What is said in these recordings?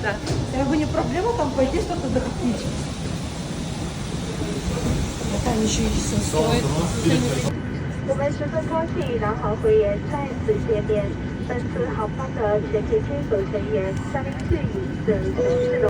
Да. Я бы не проблема там пойти что-то закупить. Там еще и все стоит. 我们十分高兴南航会员再次见面。本次航班的全体机组成员向您致以此公式的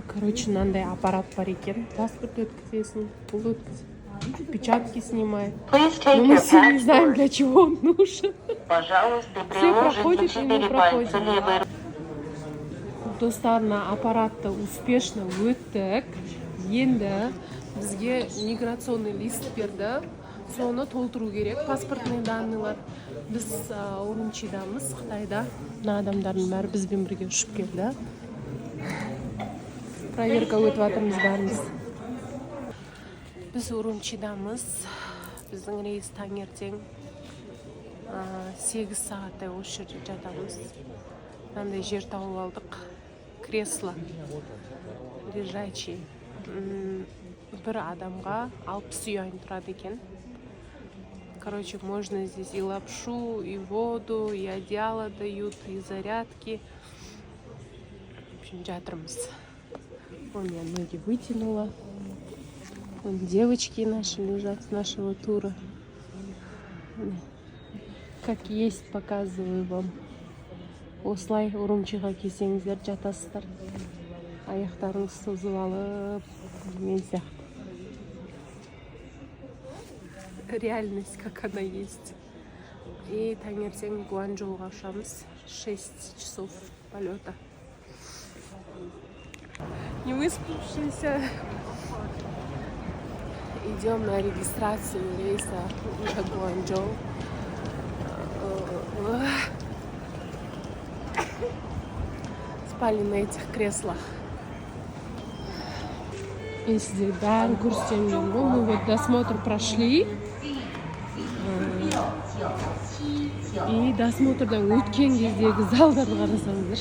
Короче, надо аппарат бар екен. Паспорт өткізесің, пул өткізесің, отпечатки снимает. Но мы все не знаем, для чего он нужен. Все проходят и не проходят. Достарына аппаратты успешно өттік. Енді бізге миграционный лист берді. Соны толтыру керек, паспортный данныйлар. Біз Урумчидамыз, Қытайда. Мына адамдардың бәрі бізбен бірге ұшып келді. Проверка өтіп жатырмыз бәріміз. Біз Урумчидамыз. Біздің рейс таңертең 8 сағаттай осы жерде жатамыз. Мынандай жер тауып алдық. Кресло лежачий. Бір адамға 60 юань тұрады екен. Короче, можно здесь и лапшу, и воду, и одеяло дают, и зарядки. В общем, жатырмыз. Вон я ноги вытянула. Вон девочки наши лежат с нашего тура. Как есть, показываю вам. Осылай Урумчиға келсеңіздер жатасыздар. Аяқтарыңыз созып алып, мен сияқты. Реальность, как она есть. И таңертең Гуанчжоуға ұшамыз. 6 часов полета. Не выспавшиеся. Идем на регистрацию рейса в Гуанчжоу. Спали на этих креслах. Если бәрін көрсетемін, мы вот досмотр прошли. И досмотрдан өткен кездегі залдарды қарасаңыздар.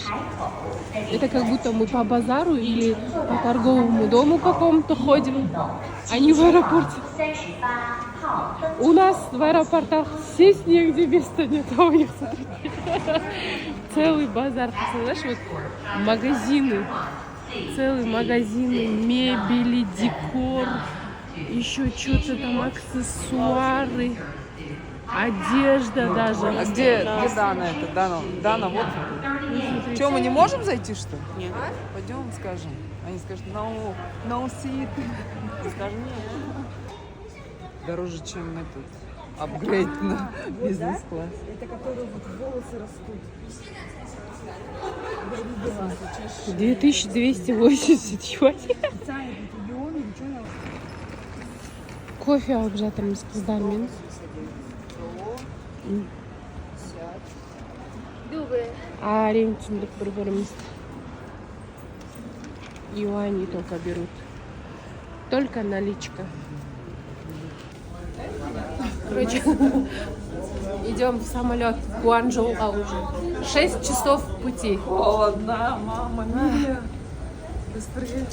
Это как будто мы по базару или по торговому дому какому-то ходим, а не в аэропорте. У нас в аэропортах сесть негде, места нет, а у них, смотрите, целый базар. Знаешь, вот магазины, целые магазины мебели, декор, еще что-то там, аксессуары, одежда даже. А где Дана это? Дана, вот. Что, мы не можем зайти, что ли? Нет. Пойдем, скажем. Они скажут, no seat. Скажем, нет. Дороже, чем этот апгрейд на бизнес-класс. Это которые вот волосы растут. 2280 юаней. Кофе алып жатырмыз қыздармен. Әрең түсіндік бір-бірімізді. Юани только берут. Только наличка. Короче, идем в самолет в Гуанчжоуға уже. 6 часов пути. Холодно, мама мия. Быстрее.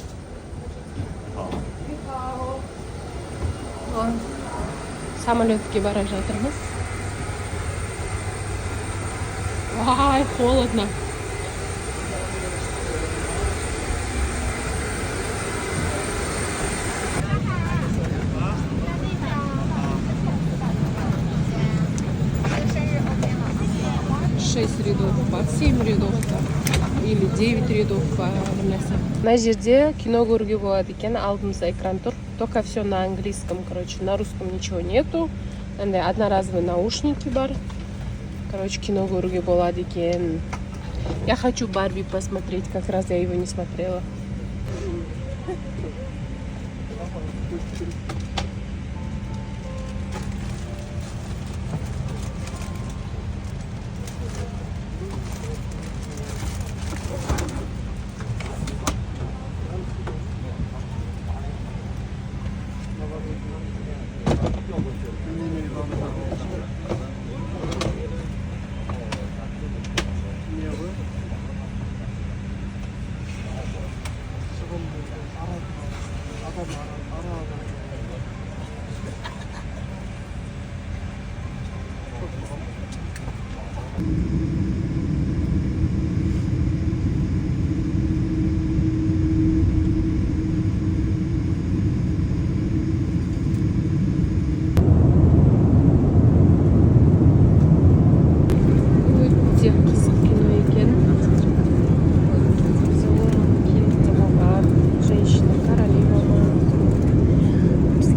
Самолетке бара жатырмыз. Ай, холодно. Рядов бар, 7 рядов или 9 рядов бар. На жерде кино көруге болады екен, алдымызда экран тұр. Только все на английском, короче, на русском ничего нету. Одноразовые наушники бар. Короче, кино көруге болады екен. Я хочу Барби посмотреть, как раз я его не смотрела.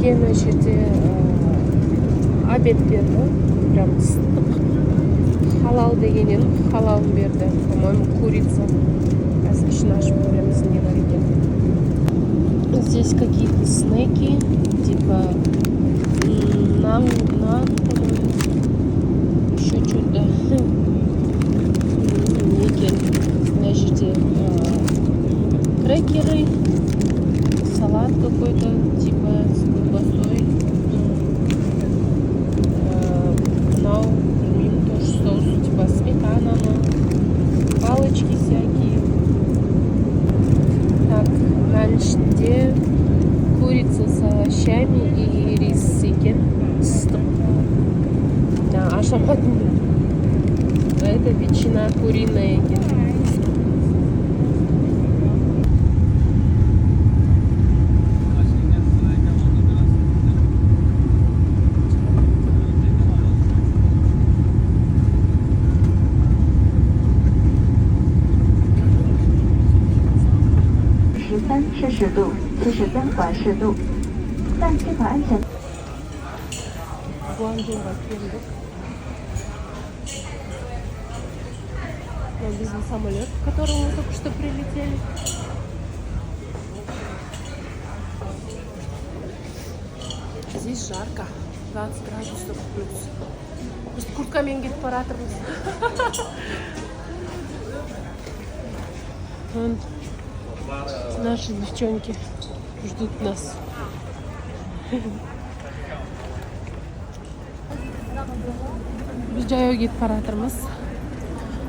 бізге мына жерде обед берді. Прям ыстық. Халал дегеннен халал берді. По-моему, курица. Қазір ішін ашып көреміз, не бар екен. Здесь какие-то снеки, типа нан, по-моему, еще что-то. Екен. Мына жерде крекеры, салат какой-то, типа с колбасой. Мынау, білмеймін, тоже соус, типа сметана, палочки всякие. Так, мына ішінде курица с овощами и рис екен. Ыстық. Ашамадым. Это ветчина куриная екен.40度，73环度，但这款安全。 Гуанчжоуға келдік. Вот біздің самолет, в котором мы только что прилетели. Здесь жарко, 20 градусов плюс. Біз курткамен кетіп бара жатырмыз. Вон наши девчонки ждут нас. Біз жаяу кетіп бара жатырмыз.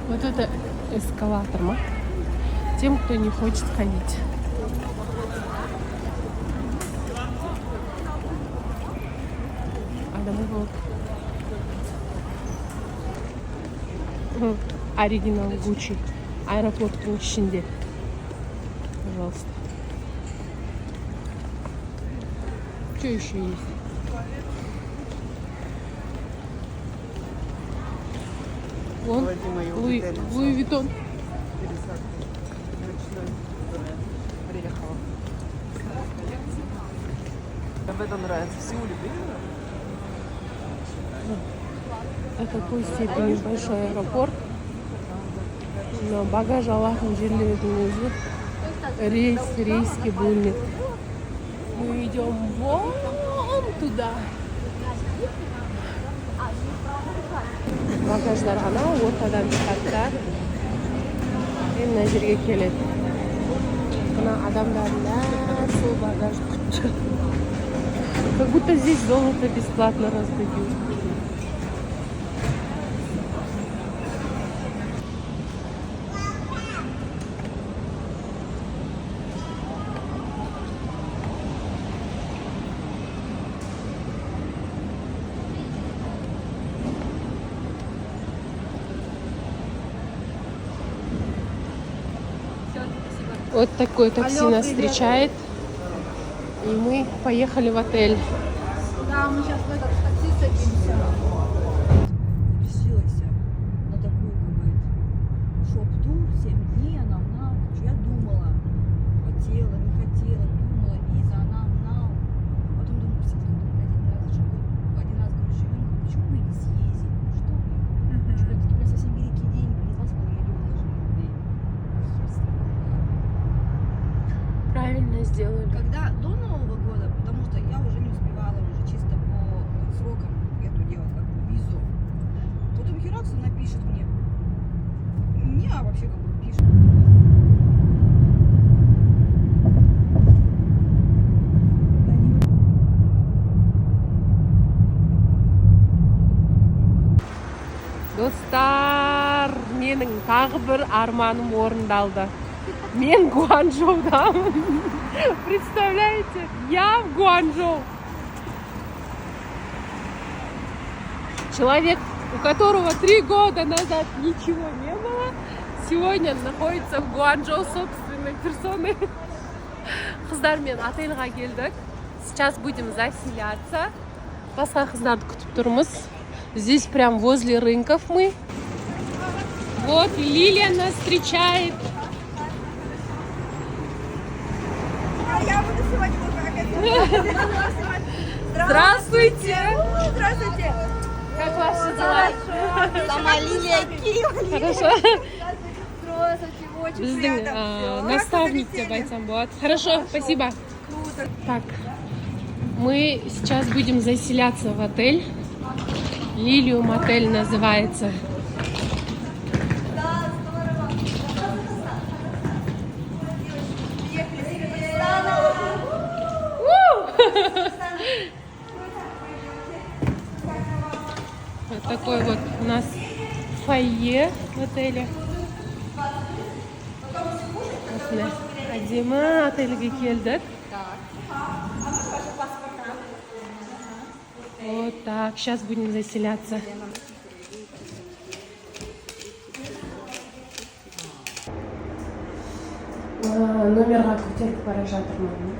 Вот это эскалатор ма? Тем, кто не хочет ходить. Адамы болды. Оригинал Гуччи. Аэропорттың ішінде. Пожалуйста. Что еще есть? Вон, Луи Виттон. Приехала. Об этом нравится. В Сеуле были? До какой степени большой аэропорт. Но багаж алатын жерлердің өзі рейске бөлінеді. Мы идем вон туда. Багаждар ғана ортадан шығады да мына жерге келеді. Мына адамдардың бәрі сол багажды күтіп жүр. Как будто здесь золото бесплатно раздают. Вот такое такси нас встречает. И мы поехали в отель. Да, мы сейчас в этот такси садимся. Решилась на такую, как говорит, шоп-тур, 7 дней, она я думала, хотела, не хотела, думала, виза, она. Потом думаю, один раз говорю, живем, почему мы не съездим? Что вы? Такие совсем великие деньги, не 2,5 миллиона рублей. Правильно сделали. Когда до Нового года, потому что я уже не успевала уже чисто по срокам эту делать как бы визу. Потом Херакс напишет мне. Не, а вообще как бы пишет. Достар, менің тағы бір арманым орындалды. Мен Гуанчжоудамын. Представляете? Я в Гуанчжоу. Человек, у которого 3 года назад ничего не было, сегодня находится в Гуанчжоу собственной персоной. Қыздармен отельға келдік. Сейчас будем заселяться. Басқа қыздарды күтіп тұрмыз. Здесь прям возле рынков мы. Вот Лилия нас встречает. Я буду сегодня тоже опять. Здравствуйте! Здравствуйте! Как ваши дела? Сама Лилия Киев. Хорошо. Здравствуйте, очень Біздің приятно. наставник деп айтсам болады. Хорошо, спасибо. Круто. Так, мы сейчас будем заселяться в отель. Лилиум отель называется. Вот такой вот у нас фойе в отеле. Әдемі отельге келдік. Вот так, сейчас будем заселяться. Номерға көтеріп бара жатырмын.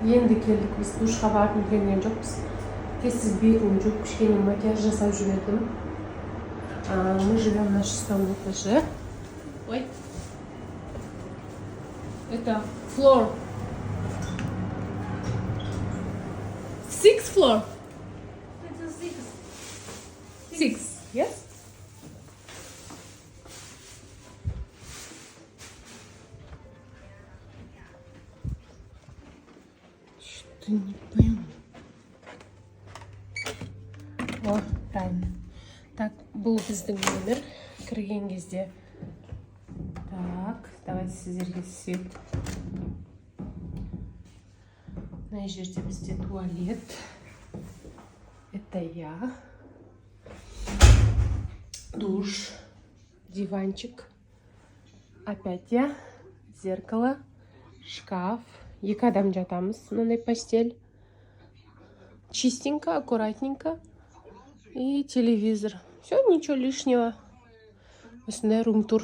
Енді келдік, біз душқа барып үлгерген жоқпыз. Тез бетім жуып, кішкене макияж жасап жібердім. Мы живем на 6-м этаже. Ой. Это floor. 6th floor. 6. Yes? Что не пойму. О, правильно. Так, бұл біздің номер. Кірген кезде. Так, давайте сіздерге свет. На жерде бізде туалет. Это я. Душ. Диванчик. Опять я. Зеркало. Шкаф. Екі адам жатамыз. Мынандай постель. Чистенько, аккуратненько. И телевизор. Все, ничего лишнего. Осындай рум-тур.